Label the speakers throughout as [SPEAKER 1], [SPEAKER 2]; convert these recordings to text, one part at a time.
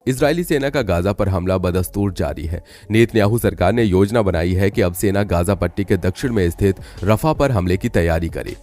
[SPEAKER 1] Israeli सेना का Gaza पर हमला बदस्तूर जारी है। नेतन्याहू सरकार ने योजना बनाई है कि अब सेना गाजा पट्टी के दक्षिण में स्थित रफा पर हमले की तैयारी करे।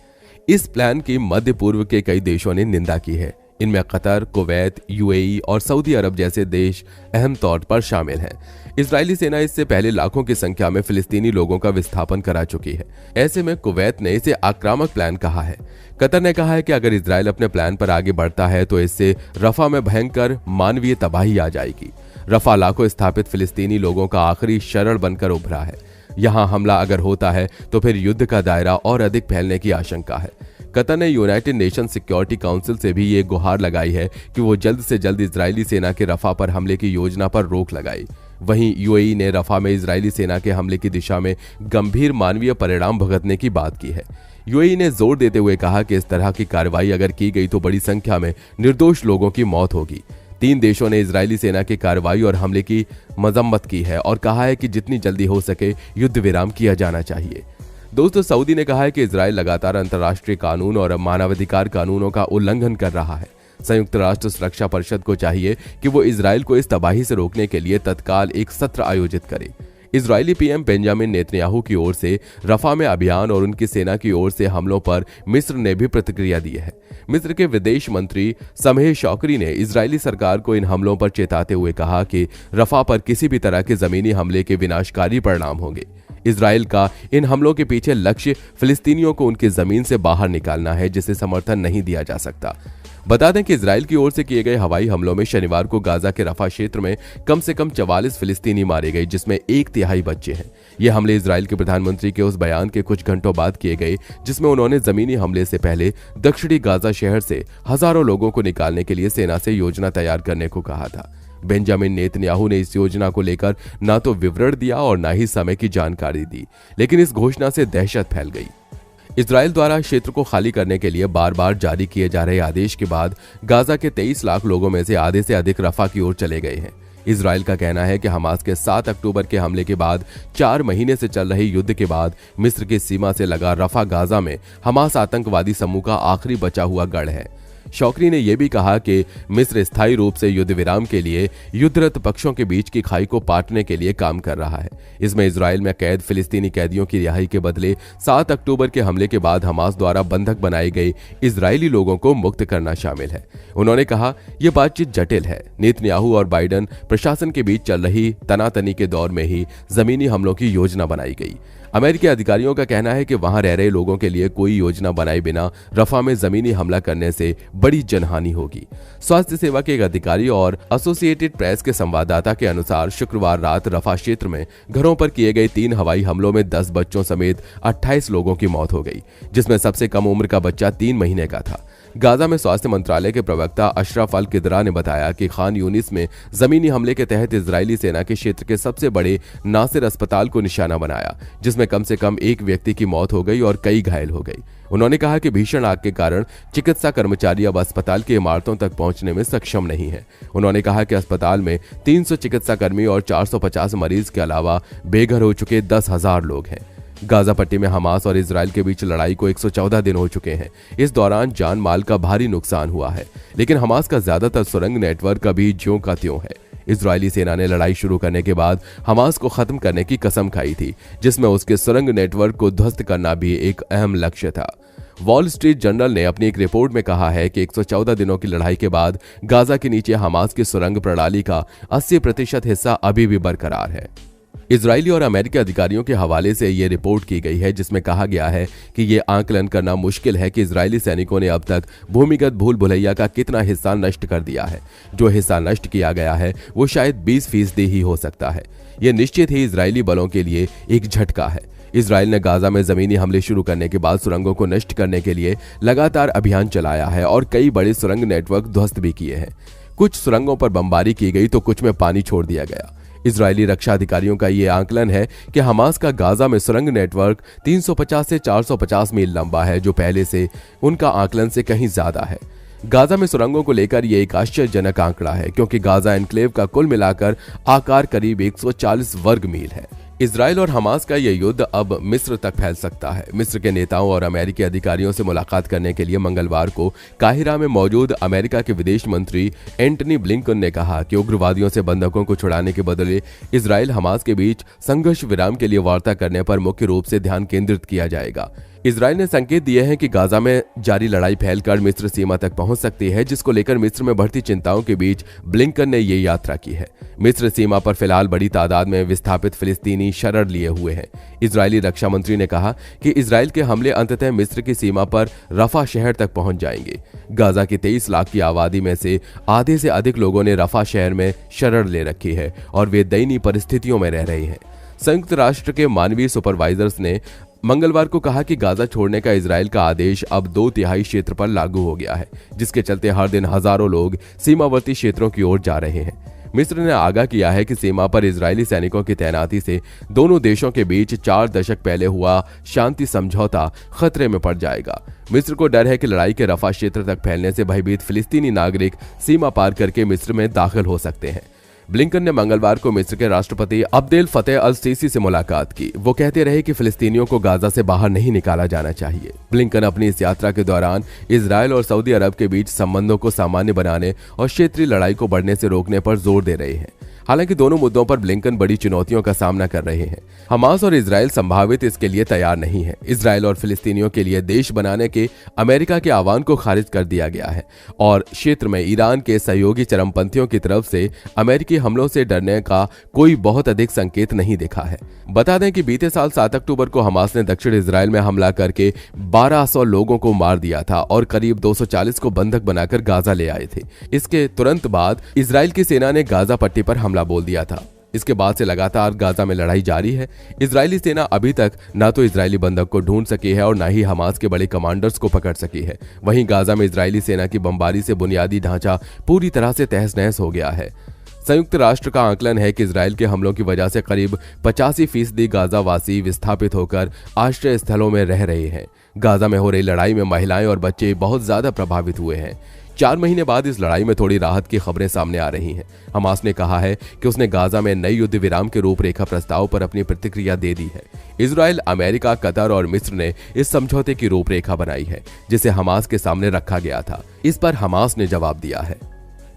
[SPEAKER 1] इस प्लान की मध्य पूर्व के कई देशों ने निंदा की है। इनमें कतर, कुवैत, यूएई और सऊदी अरब जैसे देश अहम तौर पर शामिल हैं। इजरायली सेना इससे पहले लाखों की संख्या में फिलिस्तीनी लोगों का विस्थापन करा चुकी है। ऐसे में कुवैत ने इसे आक्रामक प्लान कहा है। कतर ने कहा है कि अगर इजरायल अपने प्लान पर आगे बढ़ता है तो इससे रफा में भयंकर मानवीय तबाही आ जाएगी। रफा लाखों स्थापित फिलिस्तीनी लोगों का आखिरी शरण बनकर उभरा है। यहां हमला अगर होता है तो फिर युद्ध का दायरा और अधिक फैलने की आशंका है। कतर ने यूनाइटेड नेशन सिक्योरिटी काउंसिल से भी ये गुहार लगाई है कि वो जल्द से जल्द इजरायली सेना के रफा पर हमले की योजना पर रोक लगाए। वहीं यूएई ने रफा में इजरायली सेना के हमले की दिशा में गंभीर मानवीय परिणाम भुगतने की बात की है। यूएई ने जोर देते हुए कहा कि इस तरह की कार्रवाई अगर की गई तो बड़ी संख्या में निर्दोष लोगों की मौत होगी। 3 देशों ने इजरायली सेना की कार्रवाई और हमले की मजम्मत की है और कहा है कि जितनी जल्दी हो सके युद्ध विराम किया जाना चाहिए। दोस्तों, सऊदी ने कहा है कि इजरायल लगातार अंतर्राष्ट्रीय कानून और मानवाधिकार कानूनों का उल्लंघन कर रहा है। संयुक्त राष्ट्र सुरक्षा परिषद को चाहिए कि वो इजरायल को इस तबाही से रोकने के लिए तत्काल एक सत्र आयोजित करे। इजरायली पीएम बेंजामिन नेतन्याहू की ओर से रफा में अभियान और उनकी सेना की ओर से हमलों पर मिस्र ने भी प्रतिक्रिया दी है। मिस्र के विदेश मंत्री समेह शौकरी ने इजरायली सरकार को इन हमलों पर चेताते हुए कहा कि रफा पर किसी भी तरह के जमीनी हमले के विनाशकारी परिणाम होंगे। इजरायल का इन हमलों के पीछे लक्ष्य फिलिस्तीनियों को उनकी जमीन से बाहर निकालना है, जिसे समर्थन नहीं दिया जा सकता। बता दें कि इजरायल की ओर से किए गए हवाई हमलों में शनिवार को गाजा के रफा क्षेत्र में कम से कम 44 फिलिस्तीनी मारे गए, जिसमें 1/3 बच्चे हैं। ये हमले इजरायल के प्रधानमंत्री के उस बयान के कुछ घंटों बाद किए गए जिसमें उन्होंने जमीनी हमले से पहले दक्षिणी गाजा शहर से हजारों लोगों को निकालने के लिए सेना से योजना तैयार करने को कहा था। बेंजामिन नेतन्याहू ने इस योजना को लेकर ना तो विवरण दिया और ना ही समय की जानकारी दी, लेकिन इस घोषणा से दहशत फैल गई। इजरायल द्वारा क्षेत्र को खाली करने के लिए बार बार जारी किए जा रहे आदेश के बाद गाजा के 23 लाख लोगों में से आधे से अधिक रफा की ओर चले गए हैं। इजरायल का कहना है कि हमास के 7 अक्टूबर के हमले के बाद 4 महीने से चल रहे युद्ध के बाद मिस्र की सीमा से लगा रफा गाजा में हमास आतंकवादी समूह का आखिरी बचा हुआ गढ़ है। शौकरी ने यह भी कहा कि मिस्र स्थायी रूप से युद्ध विराम के लिए युद्धरत पक्षों के बीच की खाई को पाटने के लिए काम कर रहा है। इसमें इजरायल में कैद फिलिस्तीनी कैदियों की रिहाई के बदले 7 अक्टूबर के हमले के बाद हमास द्वारा बंधक बनाए गए इजरायली लोगों को मुक्त करना शामिल है। उन्होंने कहा, यह बातचीत जटिल है। नेतन्याहू और बाइडेन प्रशासन के बीच चल रही तनातनी के दौर में ही जमीनी हमलों की योजना बनाई गई। अमेरिकी अधिकारियों का कहना है कि वहां रह रहे लोगों के लिए कोई योजना बनाए बिना रफा में जमीनी हमला करने से बड़ी जनहानि होगी। स्वास्थ्य सेवा के एक अधिकारी और एसोसिएटेड प्रेस के संवाददाता के अनुसार शुक्रवार रात रफा क्षेत्र में घरों पर किए गए 3 हवाई हमलों में 10 बच्चों समेत 28 लोगों की मौत हो गई, जिसमें सबसे कम उम्र का बच्चा 3 महीने का था। गाजा में स्वास्थ्य मंत्रालय के प्रवक्ता अशरफ अल किदरा ने बताया कि खान यूनिस में जमीनी हमले के तहत इजरायली सेना के क्षेत्र के सबसे बड़े नासिर अस्पताल को निशाना बनाया, जिसमें कम से कम 1 व्यक्ति की मौत हो गई और कई घायल हो गई। उन्होंने कहा कि भीषण आग के कारण चिकित्सा कर्मचारी अब अस्पताल की इमारतों तक पहुंचने में सक्षम नहीं है। उन्होंने कहा कि अस्पताल में 300 चिकित्सा कर्मी और 450 मरीज के अलावा बेघर हो चुके 10,000 लोग हैं। गाजा पट्टी में हमास और इजरायल के बीच लड़ाई को 114 दिन हो चुके हैं। इस दौरान जान माल का भारी नुकसान हुआ है, लेकिन हमास का ज्यादातर सुरंग नेटवर्क अभी ज्यों का त्यों है। इजरायली सेना ने लड़ाई शुरू करने के बाद हमास को खत्म करने की कसम खाई थी, जिसमें उसके सुरंग नेटवर्क को ध्वस्त करना भी एक अहम लक्ष्य था। वॉल स्ट्रीट जर्नल ने अपनी एक रिपोर्ट में कहा है कि 114 दिनों की लड़ाई के बाद गाजा के नीचे हमास की सुरंग प्रणाली का 80% हिस्सा अभी भी बरकरार है। इजरायली और अमेरिकी अधिकारियों के हवाले से यह रिपोर्ट की गई है, जिसमें कहा गया है कि यह आंकलन करना मुश्किल है कि इजरायली सैनिकों ने अब तक भूमिगत भूल भुलैया का कितना हिस्सा नष्ट कर दिया है। जो हिस्सा नष्ट किया गया है वो शायद 20% ही हो सकता है। यह निश्चित ही इजरायली बलों के लिए एक झटका है। इजरायल ने गाजा में जमीनी हमले शुरू करने के बाद सुरंगों को नष्ट करने के लिए लगातार अभियान चलाया है और कई बड़े सुरंग नेटवर्क ध्वस्त भी किए हैं। कुछ सुरंगों पर बमबारी की गई तो कुछ में पानी छोड़ दिया गया। इजरायली रक्षा अधिकारियों का यह आंकलन है कि हमास का गाजा में सुरंग नेटवर्क 350 से 450 मील लंबा है, जो पहले से उनका आंकलन से कहीं ज्यादा है। गाजा में सुरंगों को लेकर यह एक आश्चर्यजनक आंकड़ा है, क्योंकि गाजा एनक्लेव का कुल मिलाकर आकार करीब 140 वर्ग मील है। इजराइल और हमास का यह युद्ध अब मिस्र तक फैल सकता है। मिस्र के नेताओं और अमेरिकी अधिकारियों से मुलाकात करने के लिए मंगलवार को काहिरा में मौजूद अमेरिका के विदेश मंत्री एंटनी ब्लिंकन ने कहा कि उग्रवादियों से बंधकों को छुड़ाने के बदले इजराइल हमास के बीच संघर्ष विराम के लिए वार्ता करने पर मुख्य रूप से ध्यान केंद्रित किया जाएगा। इजराइल ने संकेत दिए हैं कि गाजा में जारी लड़ाई फैलकर मिस्र सीमा तक पहुंच सकती है, जिसको लेकर मिस्र में बढ़ती चिंताओं के बीच ब्लिंकन ने ये यात्रा की है। मिस्र सीमा पर फिलहाल बड़ी तादाद में विस्थापित फिलिस्तीनी शरण लिए हुए हैं। इजरायली रक्षा मंत्री ने कहा कि इजराइल के हमले अंततः मिस्र की सीमा पर रफा शहर तक पहुंच जाएंगे। गाजा की 23 लाख की आबादी में से आधे से अधिक लोगों ने रफा शहर में शरण ले रखी है और वे दयनीय परिस्थितियों में रह रहे हैं। संयुक्त राष्ट्र के मानवीय सुपरवाइजर्स ने मंगलवार को कहा कि गाजा छोड़ने का इजराइल का आदेश अब 2/3 क्षेत्र पर लागू हो गया है, जिसके चलते हर दिन हजारों लोग सीमावर्ती क्षेत्रों की ओर जा रहे हैं। मिस्र ने आगाह किया है कि सीमा पर इजरायली सैनिकों की तैनाती से दोनों देशों के बीच 4 दशक पहले हुआ शांति समझौता खतरे में पड़ जाएगा। मिस्र को डर है कि लड़ाई के रफा क्षेत्र तक फैलने से भयभीत फिलिस्तीनी नागरिक सीमा पार करके मिस्र में दाखिल हो सकते हैं। ब्लिंकन ने मंगलवार को मिस्र के राष्ट्रपति अब्देल फतेह अल सीसी से मुलाकात की। वो कहते रहे कि फिलिस्तीनियों को गाजा से बाहर नहीं निकाला जाना चाहिए। ब्लिंकन अपनी इस यात्रा के दौरान इजराइल और सऊदी अरब के बीच संबंधों को सामान्य बनाने और क्षेत्रीय लड़ाई को बढ़ने से रोकने पर जोर दे रहे हैं। हालांकि दोनों मुद्दों पर ब्लिंकन बड़ी चुनौतियों का सामना कर रहे हैं। हमास और इजराइल संभावित इसके लिए तैयार नहीं है। इजराइल और फिलिस्तीनियों के लिए देश बनाने के अमेरिका के आह्वान को खारिज कर दिया गया है और क्षेत्र में ईरान के सहयोगी चरमपंथियों की तरफ से अमेरिकी हमलों से डरने का कोई बहुत अधिक संकेत नहीं दिखा है। बता दें कि बीते साल 7 अक्टूबर को हमास ने दक्षिण इजराइल में हमला करके 1200 लोगों को मार दिया था और करीब 240 को बंधक बनाकर गाजा ले आए थे। इसके तुरंत बाद इजराइल की सेना ने गाजा पट्टी पर हमला बोल दिया था। इसके बाद से लगातार गाजा में लड़ाई जारी है। इजरायली सेना अभी तक ना तो इजरायली बंधक को ढूंढ सकी है और ना ही हमास के बड़े कमांडर्स को पकड़ सकी है। वहीं गाजा में इजरायली सेना की बमबारी से बुनियादी ढांचा पूरी तरह से तहस नहस हो गया है। संयुक्त राष्ट्र का आकलन है कि इजराइल के हमलों की वजह से करीब 85% गाजावासी विस्थापित होकर आश्रय स्थलों में रह रहे हैं। गाजा में हो रही लड़ाई में महिलाएं और बच्चे बहुत ज्यादा प्रभावित हुए हैं। 4 महीने बाद इस लड़ाई में थोड़ी राहत की खबरें सामने आ रही हैं। हमास ने कहा है कि उसने गाजा में नई युद्ध विराम के रूपरेखा प्रस्ताव पर अपनी प्रतिक्रिया दे दी है। इजराइल, अमेरिका, कतर और मिस्र ने इस समझौते की रूपरेखा बनाई है, जिसे हमास के सामने रखा गया था। इस पर हमास ने जवाब दिया है।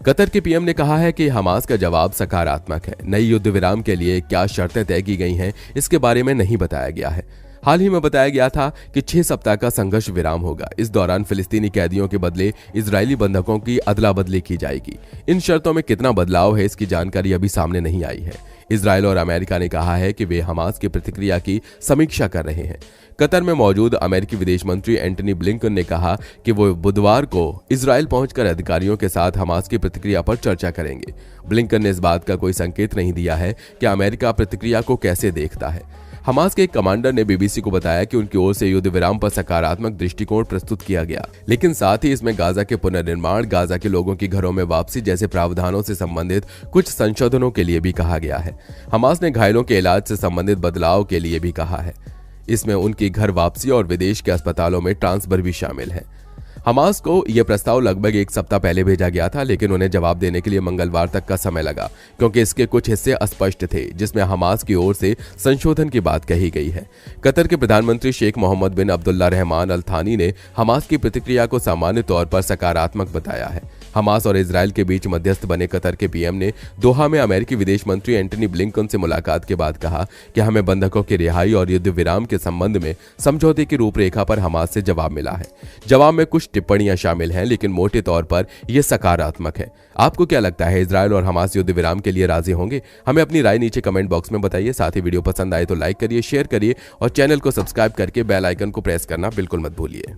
[SPEAKER 1] कतर के पीएम ने कहा है कि हमास का जवाब सकारात्मक है। नई युद्ध विराम के लिए क्या शर्तें तय की गई हैं, इसके बारे में नहीं बताया गया है। हाल ही में बताया गया था कि 6 सप्ताह का संघर्ष विराम होगा। इस दौरान फिलिस्तीनी कैदियों के बदले इजरायली बंधकों की अदला बदली की जाएगी। इन शर्तों में कितना बदलाव है, इसकी जानकारी अभी सामने नहीं आई है। इजराइल और अमेरिका ने कहा है कि वे हमास की प्रतिक्रिया की समीक्षा कर रहे हैं। कतर में मौजूद अमेरिकी विदेश मंत्री एंटनी ब्लिंकन ने कहा कि वो बुधवार को इजराइल पहुंचकर अधिकारियों के साथ हमास की प्रतिक्रिया पर चर्चा करेंगे। ब्लिंकन ने इस बात का कोई संकेत नहीं दिया है कि अमेरिका प्रतिक्रिया को कैसे देखता है। हमास के एक कमांडर ने बीबीसी को बताया कि उनकी ओर से युद्ध विराम पर सकारात्मक दृष्टिकोण प्रस्तुत किया गया, लेकिन साथ ही इसमें गाजा के पुनर्निर्माण, गाजा के लोगों की घरों में वापसी जैसे प्रावधानों से संबंधित कुछ संशोधनों के लिए भी कहा गया है। हमास ने घायलों के इलाज से संबंधित बदलाव के लिए भी कहा है। इसमें उनकी घर वापसी और विदेश के अस्पतालों में ट्रांसफर भी शामिल है। हमास को यह प्रस्ताव लगभग 1 सप्ताह पहले भेजा गया था, लेकिन उन्हें जवाब देने के लिए मंगलवार तक का समय लगा, क्योंकि इसके कुछ हिस्से अस्पष्ट थे जिसमें हमास की ओर से संशोधन की बात कही गई है। कतर के प्रधानमंत्री शेख मोहम्मद बिन अब्दुल्ला रहमान अल थानी ने हमास की प्रतिक्रिया को सामान्य तौर पर सकारात्मक बताया है। हमास और इजराइल के बीच मध्यस्थ बने कतर के पीएम ने दोहा में अमेरिकी विदेश मंत्री एंटनी ब्लिंकन से मुलाकात के बाद कहा कि हमें बंधकों की रिहाई और युद्ध विराम के संबंध में समझौते की रूपरेखा पर हमास से जवाब मिला है। जवाब में कुछ टिप्पणियां शामिल हैं, लेकिन मोटे तौर पर यह सकारात्मक है। आपको क्या लगता है, इजराइल और हमास युद्ध विराम के लिए राजी होंगे? हमें अपनी राय नीचे कमेंट बॉक्स में बताइए। साथ ही वीडियो पसंद आए तो लाइक करिए, शेयर करिए और चैनल को सब्सक्राइब करके बेल आइकन को प्रेस करना बिल्कुल मत भूलिए।